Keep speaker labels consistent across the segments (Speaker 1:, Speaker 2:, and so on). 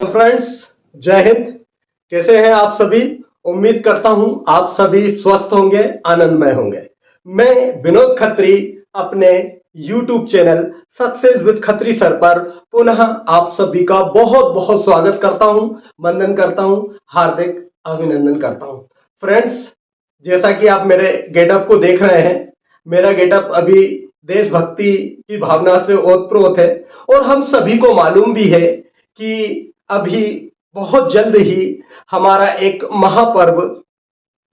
Speaker 1: Friends, जय हिंद। कैसे हैं आप सभी? उम्मीद करता हूं आप सभी स्वस्थ होंगे, आनंदमय होंगे। मैं विनोद खत्री अपने YouTube channel success with Khatri sir पर पुनः आप सभी का बहुत बहुत स्वागत करता हूं, वंदन करता हूं, हार्दिक अभिनंदन करता हूं। फ्रेंड्स, जैसा कि आप मेरे गेटअप को देख रहे हैं, मेरा गेटअप अभी देशभक्ति की भावना से ओतप्रोत है और हम सभी को मालूम भी है कि अभी बहुत जल्द ही हमारा एक महापर्व,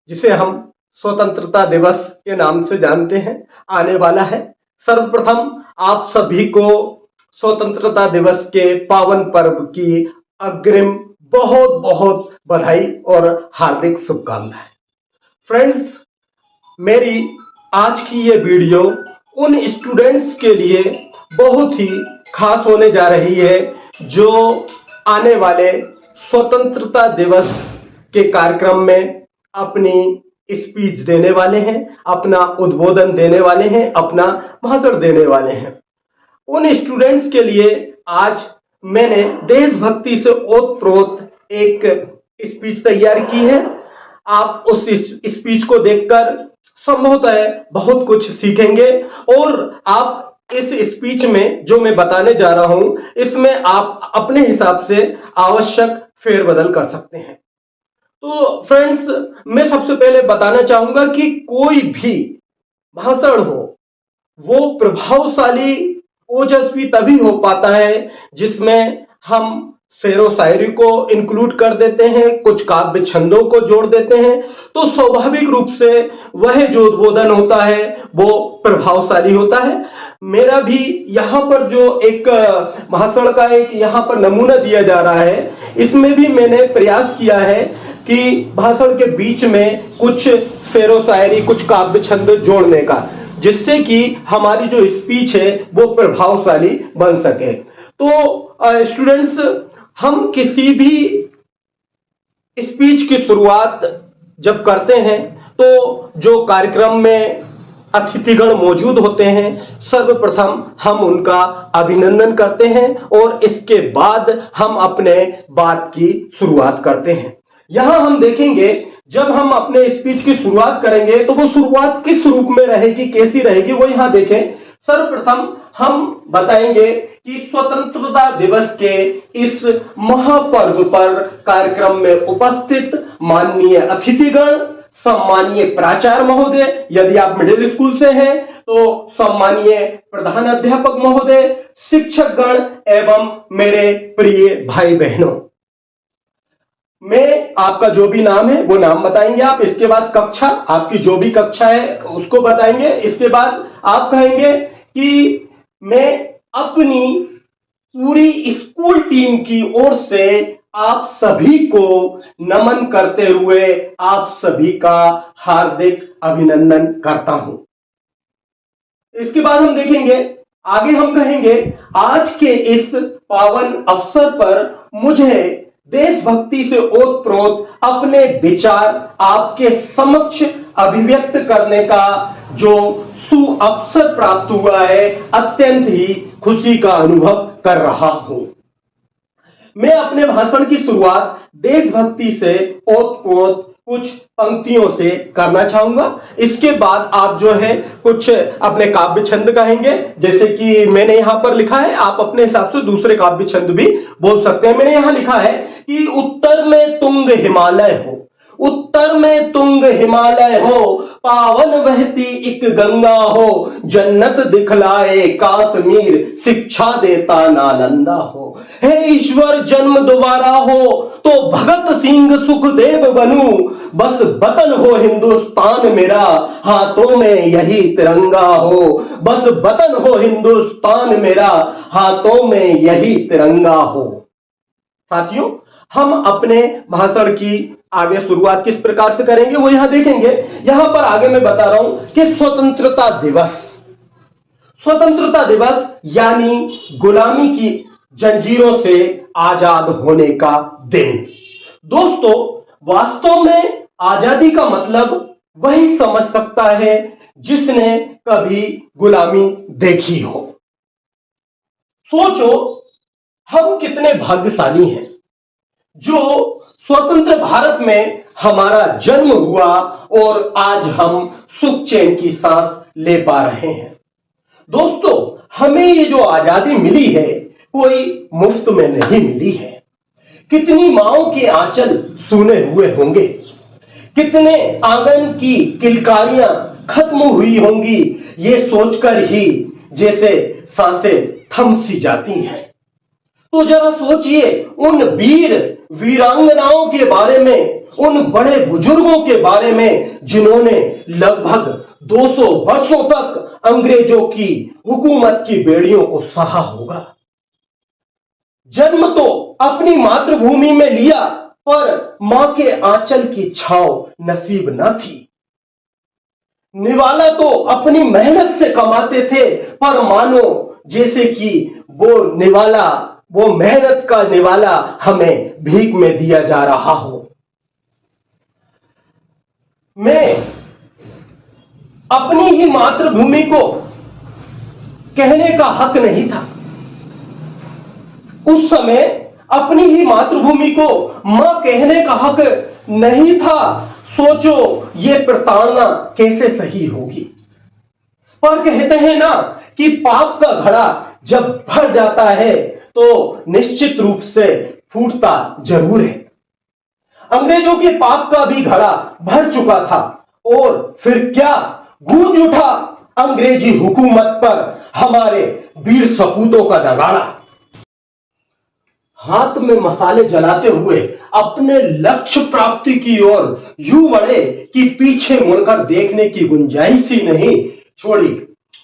Speaker 1: जिसे हम स्वतंत्रता दिवस के नाम से जानते हैं, आने वाला है। सर्वप्रथम आप सभी को स्वतंत्रता दिवस के पावन पर्व की अग्रिम बहुत बहुत बधाई और हार्दिक शुभकामनाएं। फ्रेंड्स, मेरी आज की ये वीडियो उन स्टूडेंट्स के लिए बहुत ही खास होने जा रही है जो आने वाले स्वतंत्रता दिवस के कार्यक्रम में अपनी स्पीच देने वाले हैं, अपना उद्बोधन देने वाले हैं, अपना भाषण देने वाले हैं। उन स्टूडेंट्स के लिए आज मैंने देशभक्ति से ओतप्रोत एक स्पीच तैयार की है। आप उस स्पीच को देखकर संभवतः बहुत कुछ सीखेंगे और आप इस स्पीच में जो मैं बताने जा रहा हूं, इसमें आप अपने हिसाब से आवश्यक फेरबदल कर सकते हैं। तो फ्रेंड्स, मैं सबसे पहले बताना चाहूंगा कि कोई भी भाषण हो वो प्रभावशाली, ओजस्वी तभी हो पाता है जिसमें हम शेरो शायरी को इंक्लूड कर देते हैं, कुछ काव्य छंदों को जोड़ देते हैं, तो स्वाभाविक रूप से वह जो उद्बोधन होता है वो प्रभावशाली होता है। मेरा भी यहाँ पर जो एक भाषण का एक यहाँ पर नमूना दिया जा रहा है, इसमें भी मैंने प्रयास किया है कि भाषण के बीच में कुछ शेरो शायरी, कुछ काव्य छंद जोड़ने का, जिससे कि हमारी जो स्पीच है वो प्रभावशाली बन सके। तो स्टूडेंट्स, हम किसी भी स्पीच की शुरुआत जब करते हैं तो जो कार्यक्रम में अतिथिगण मौजूद होते हैं, सर्वप्रथम हम उनका अभिनंदन करते हैं और इसके बाद हम अपने बात की शुरुआत करते हैं। यहां हम देखेंगे, जब हम अपने स्पीच की शुरुआत करेंगे तो वो शुरुआत किस रूप में रहेगी, कैसी रहेगी, वो यहां देखें। सर्वप्रथम हम बताएंगे कि स्वतंत्रता दिवस के इस महापर्व पर कार्यक्रम में उपस्थित माननीय अतिथिगण, सम्मानीय प्राचार्य महोदय, यदि आप मिडिल स्कूल से हैं तो सम्मानीय प्रधान अध्यापक महोदय, शिक्षकगण एवं मेरे प्रिय भाई बहनों, मैं आपका जो भी नाम है वो नाम बताएंगे आप। इसके बाद कक्षा, आपकी जो भी कक्षा है उसको बताएंगे। इसके बाद आप कहेंगे कि मैं अपनी पूरी स्कूल टीम की ओर से आप सभी को नमन करते हुए आप सभी का हार्दिक अभिनंदन करता हूं। इसके बाद हम देखेंगे, आगे हम कहेंगे, आज के इस पावन अवसर पर मुझे देशभक्ति से ओतप्रोत अपने विचार आपके समक्ष अभिव्यक्त करने का जो सुअवसर प्राप्त हुआ है, अत्यंत ही खुशी का अनुभव कर रहा हूं। मैं अपने भाषण की शुरुआत देशभक्ति से ओतप्रोत कुछ पंक्तियों से करना चाहूंगा। इसके बाद आप जो है कुछ अपने काव्य छंद कहेंगे, जैसे कि मैंने यहां पर लिखा है, आप अपने हिसाब से दूसरे काव्य छंद भी बोल सकते हैं। मैंने यहां लिखा है कि उत्तर में तुंग हिमालय हो, उत्तर में तुंग हिमालय हो, पावन बहती एक गंगा हो, जन्नत दिखलाए काश्मीर, शिक्षा देता नालंदा हो। हे ईश्वर जन्म दोबारा हो तो भगत सिंह सुखदेव बनूं, बस वतन हो हिंदुस्तान मेरा, हाथों में यही तिरंगा हो, बस वतन हो हिंदुस्तान मेरा, हाथों में यही तिरंगा हो। साथियों, हम अपने भाषण की आगे शुरुआत किस प्रकार से करेंगे वो यहां देखेंगे। यहां पर आगे मैं बता रहा हूं कि स्वतंत्रता दिवस, स्वतंत्रता दिवस यानी गुलामी की जंजीरों से आजाद होने का दिन। दोस्तों, वास्तव में आजादी का मतलब वही समझ सकता है जिसने कभी गुलामी देखी हो। सोचो, हम कितने भाग्यशाली हैं जो स्वतंत्र भारत में हमारा जन्म हुआ और आज हम सुख चैन की सांस ले पा रहे हैं। दोस्तों, हमें ये जो आजादी मिली है कोई मुफ्त में नहीं मिली है। कितनी माओं के आंचल सूने हुए होंगे, कितने आंगन की किलकारियां खत्म हुई होंगी, ये सोचकर ही जैसे सांसें थम सी जाती हैं। तो जरा सोचिए उन वीर वीरांगनाओं के बारे में, उन बड़े बुजुर्गों के बारे में जिन्होंने लगभग 200 वर्षों तक अंग्रेजों की हुकूमत की बेड़ियों को सहा होगा। जन्म तो अपनी मातृभूमि में लिया, पर मां के आंचल की छांव नसीब न थी। निवाला तो अपनी मेहनत से कमाते थे, पर मानो जैसे कि वो निवाला, वो मेहनत का निवाला हमें भीख में दिया जा रहा हो। मैं अपनी ही मातृभूमि को कहने का हक नहीं था। उस समय अपनी ही मातृभूमि को मां कहने का हक नहीं था। सोचो ये प्रताड़ना कैसे सही होगी। पर कहते हैं ना कि पाप का घड़ा जब भर जाता है तो निश्चित रूप से फूटता जरूर है। अंग्रेजों के पाप का भी घड़ा भर चुका था और फिर क्या गूंज उठा अंग्रेजी हुकूमत पर हमारे वीर सपूतों का नगाड़ा। हाथ में मसाले जलाते हुए अपने लक्ष्य प्राप्ति की ओर यूं बढ़े कि पीछे मुड़कर देखने की गुंजाइश ही नहीं छोड़ी,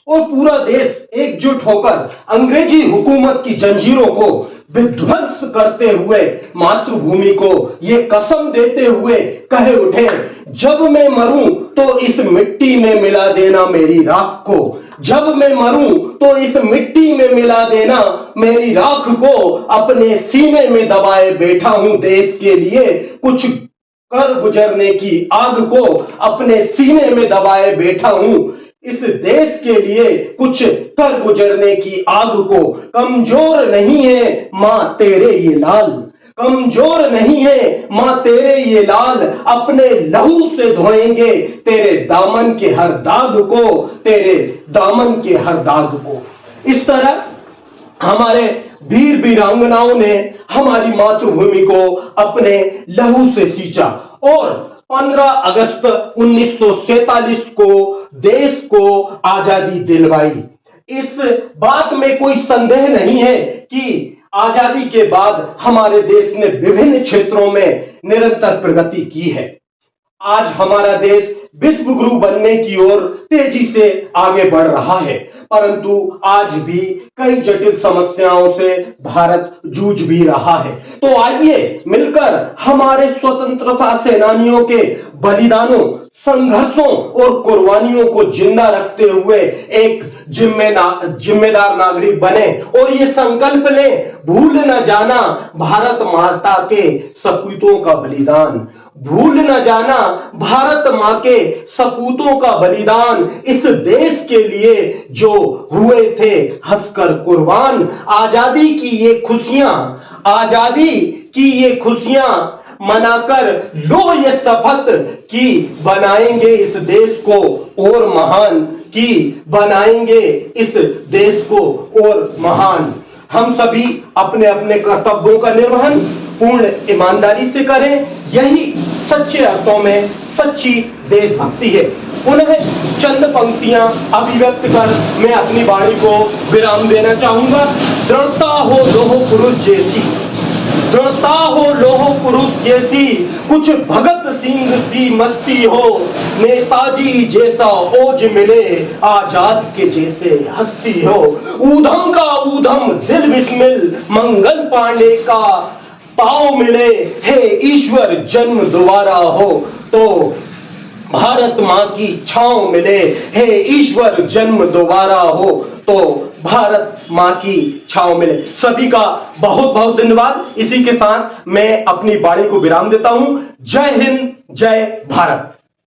Speaker 1: और पूरा देश एकजुट होकर अंग्रेजी हुकूमत की जंजीरों को विध्वंस करते हुए मातृभूमि को ये कसम देते हुए कहे उठे, जब मैं मरूं तो इस मिट्टी में मिला देना मेरी राख को, जब मैं मरूं तो इस मिट्टी में मिला देना मेरी राख को, अपने सीने में दबाए बैठा हूं देश के लिए कुछ कर गुजरने की आग को, अपने सीने में दबाए बैठा हूं इस देश के लिए कुछ कर गुजरने की आग को। कमजोर नहीं है मां तेरे ये लाल, कमजोर नहीं है मां तेरे ये लाल, अपने लहू से धोएंगे तेरे दामन के हर दाग को, तेरे दामन के हर दाग को। इस तरह हमारे वीर वीरांगनाओं ने हमारी मातृभूमि को अपने लहू से सींचा और 15 अगस्त 1947 को देश को आजादी दिलवाई। इस बात में कोई संदेह नहीं है कि आजादी के बाद हमारे देश ने विभिन्न क्षेत्रों में निरंतर प्रगति की है। आज हमारा देश विश्व गुरु बनने की ओर तेजी से आगे बढ़ रहा है, परंतु आज भी कई जटिल समस्याओं से भारत जूझ भी रहा है। तो आइए मिलकर हमारे स्वतंत्रता सेनानियों के बलिदानों, संघर्षों और कुर्बानियों को जिंदा रखते हुए एक जिम्मेदार नागरिक बने और ये संकल्प लें, भूल न जाना भारत माता के सपूतों का बलिदान, भूल न जाना भारत मां के सपूतों का बलिदान, इस देश के लिए जो हुए थे हंसकर कुर्बान। आजादी की ये खुशियां, आजादी की ये खुशियां मनाकर लो ये शपथ कि बनाएंगे इस देश को और महान, कि बनाएंगे इस देश को और महान। हम सभी अपने अपने कर्तव्यों का निर्वहन पूर्ण ईमानदारी से करें, यही सच्चे अर्थों में सच्ची देशभक्ति है। पुनः चंद पंक्तियां अभिव्यक्त कर मैं अपनी वाणी को विराम देना चाहूंगा। दृढ़ता हो लोह पुरुष जैसी, दृढ़ता हो लोह पुरुष जैसी, कुछ भगत सिंह सी मस्ती हो, नेताजी जैसा ओज मिले, आजाद के जैसे हस्ती हो, ऊधम का ऊधम दिल बिस्मिल, मंगल पांडे का पाँव मिले, हे ईश्वर जन्म दोबारा हो, तो भारत मां की छांव मिले, हे ईश्वर जन्म दोबारा हो, तो भारत मां की छांव मिले। सभी का बहुत बहुत धन्यवाद। इसी के साथ मैं अपनी वाणी को विराम देता हूं। जय हिंद, जय भारत।